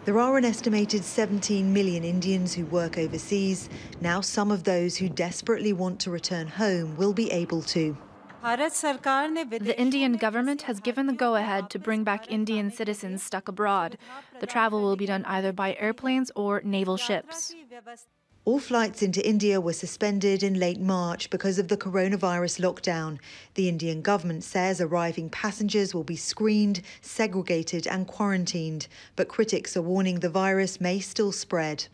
There are an estimated 17 million Indians who work overseas. Now some of those who desperately want to return home will be able to. The Indian government has given the go-ahead to bring back Indian citizens stuck abroad. The travel will be done either by airplanes or naval ships. All flights into India were suspended in late March because of the coronavirus lockdown. The Indian government says arriving passengers will be screened, segregated and quarantined. But critics are warning the virus may still spread.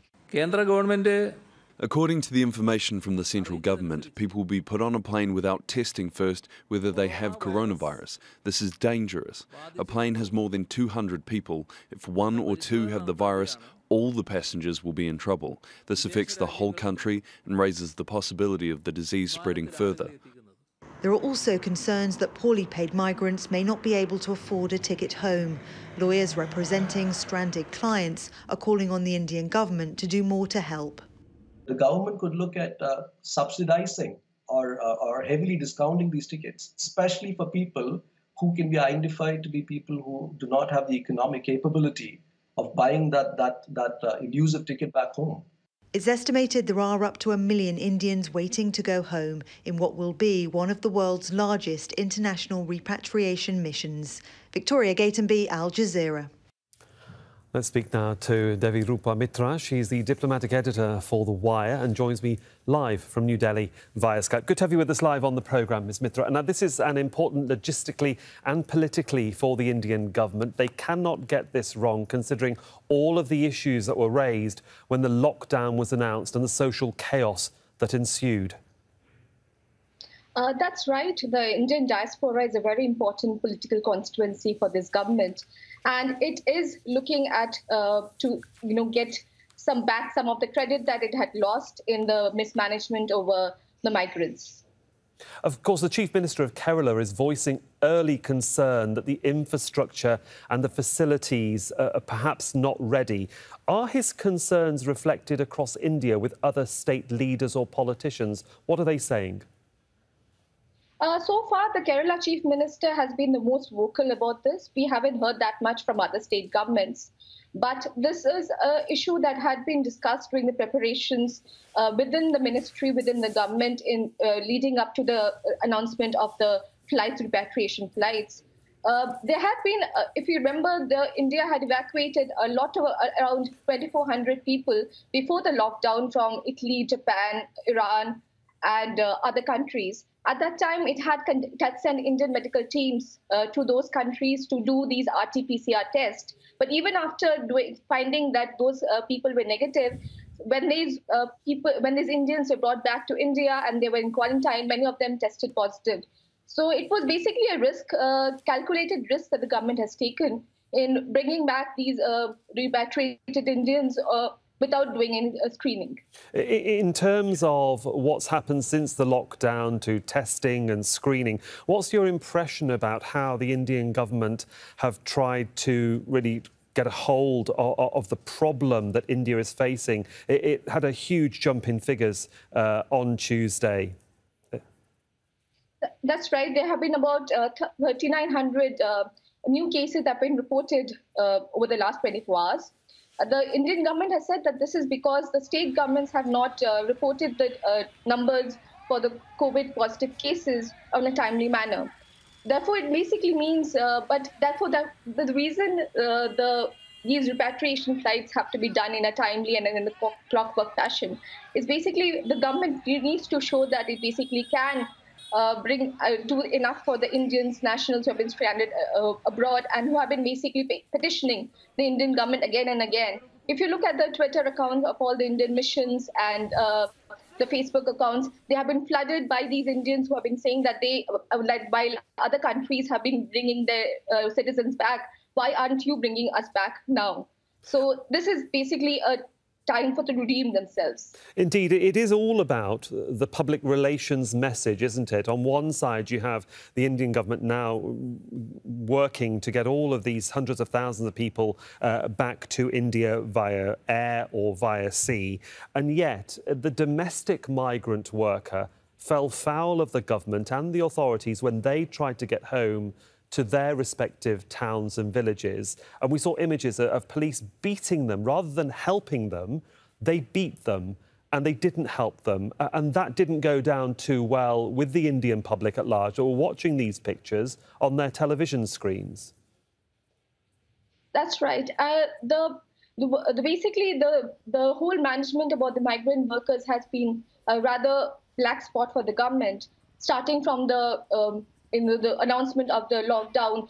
According to the information from the central government, people will be put on a plane without testing first whether they have coronavirus. This is dangerous. A plane has more than 200 people. If one or two have the virus, all the passengers will be in trouble. This affects the whole country and raises the possibility of the disease spreading further. There are also concerns that poorly paid migrants may not be able to afford a ticket home. Lawyers representing stranded clients are calling on the Indian government to do more to help. The government could look at subsidizing or heavily discounting these tickets, especially for people who can be identified to be people who do not have the economic capability of buying that elusive ticket back home. It's estimated there are up to 1 million Indians waiting to go home in what will be one of the world's largest international repatriation missions. Victoria Gatenby, Al Jazeera. Let's speak now to Devi Rupa Mitra. She's the diplomatic editor for The Wire and joins me live from New Delhi via Skype. Good to have you with us live on the programme, Ms Mitra. Now, this is an important logistically and politically for the Indian government. They cannot get this wrong, considering all of the issues that were raised when the lockdown was announced and the social chaos that ensued. That's right. The Indian diaspora is a very important political constituency for this government, and it is looking at to get some of the credit that it had lost in the mismanagement over the migrants. Of course, the Chief Minister of Kerala is voicing early concern that the infrastructure and the facilities are perhaps not ready. Are his concerns reflected across India with other state leaders or politicians? What are they saying? So far, the Kerala Chief Minister has been the most vocal about this. We haven't heard that much from other state governments. But this is an issue that had been discussed during the preparations within the ministry, within the government, in leading up to the announcement of the repatriation flights. There have been, if you remember, India had evacuated a lot of around 2,400 people before the lockdown from Italy, Japan, Iran, and other countries. At that time, it had sent Indian medical teams to those countries to do these RT-PCR tests. But even after finding that those people were negative, when these Indians were brought back to India and they were in quarantine, many of them tested positive. So it was basically a risk, calculated risk that the government has taken in bringing back these repatriated Indians without doing any screening. In terms of what's happened since the lockdown to testing and screening, what's your impression about how the Indian government have tried to really get a hold of the problem that India is facing? It had a huge jump in figures on Tuesday. That's right. There have been about 3,900 new cases that have been reported over the last 24 hours. The Indian government has said that this is because the state governments have not reported the numbers for the COVID positive cases in a timely manner. Therefore, it basically means, the reason these repatriation flights have to be done in a timely and in the clockwork fashion is basically the government needs to show that it basically can do enough for the Indians, nationals who have been stranded abroad and who have been basically petitioning the Indian government again and again. If you look at the Twitter accounts of all the Indian missions and the Facebook accounts, they have been flooded by these Indians who have been saying that they, while other countries have been bringing their citizens back, why aren't you bringing us back now? So this is basically a time for them to redeem themselves. Indeed, it is all about the public relations message, isn't it? On one side, you have the Indian government now working to get all of these hundreds of thousands of people back to India via air or via sea. And yet, the domestic migrant worker fell foul of the government and the authorities when they tried to get home to their respective towns and villages. And we saw images of police beating them. Rather than helping them, they beat them and they didn't help them. And that didn't go down too well with the Indian public at large who were watching these pictures on their television screens. That's right. Basically, the whole management about the migrant workers has been a rather black spot for the government, starting from the announcement of the lockdown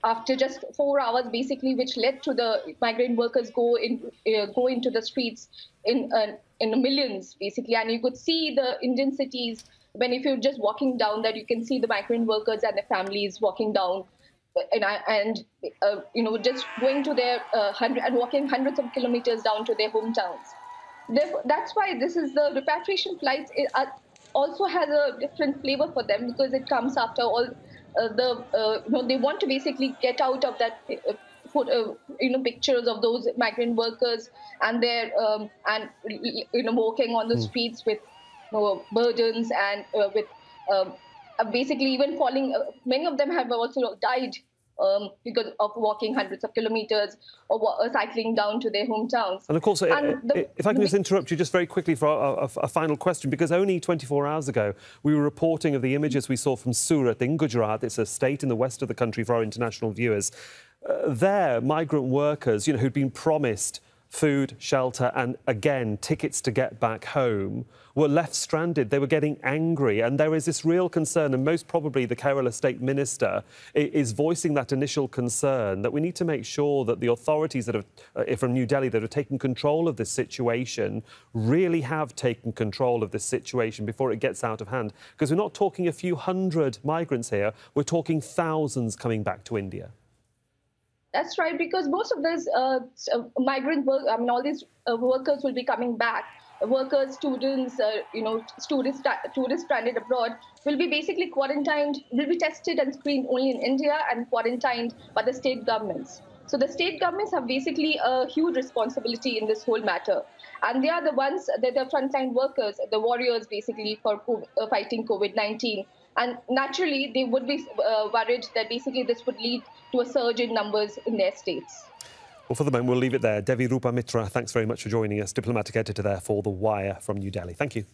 after just 4 hours, basically, which led to the migrant workers go into the streets in the millions, basically. And you could see the Indian cities if you're just walking down there, you can see the migrant workers and their families walking down. Just going to their and walking hundreds of kilometers down to their hometowns. Therefore, that's why the repatriation flights also has a different flavor for them, because it comes after all they want to basically get out of that pictures of those migrant workers and their walking on the streets with burdens and with basically even falling. Many of them have also died because of walking hundreds of kilometers or cycling down to their hometowns. And of course, if I can just interrupt you just very quickly for a final question, because only 24 hours ago we were reporting of the images we saw from Surat in Gujarat. It's a state in the west of the country for our international viewers. There, migrant workers, who'd been promised food, shelter and, again, tickets to get back home, were left stranded. They were getting angry. And there is this real concern, and most probably the Kerala State Minister is voicing that initial concern, that we need to make sure that the authorities that have, from New Delhi, that have taken control of this situation really have taken control of this situation before it gets out of hand. Because we're not talking a few hundred migrants here, we're talking thousands coming back to India. That's right, because most of these migrant work, all these workers will be coming back. Workers, students, tourists stranded abroad will be basically quarantined, will be tested and screened only in India and quarantined by the state governments. So the state governments have basically a huge responsibility in this whole matter. And they are the ones, they're the frontline workers, the warriors basically for fighting COVID-19. And naturally, they would be worried that basically this would lead to a surge in numbers in their states. Well, for the moment, we'll leave it there. Devi Rupa Mitra, thanks very much for joining us. Diplomatic editor there for The Wire from New Delhi. Thank you.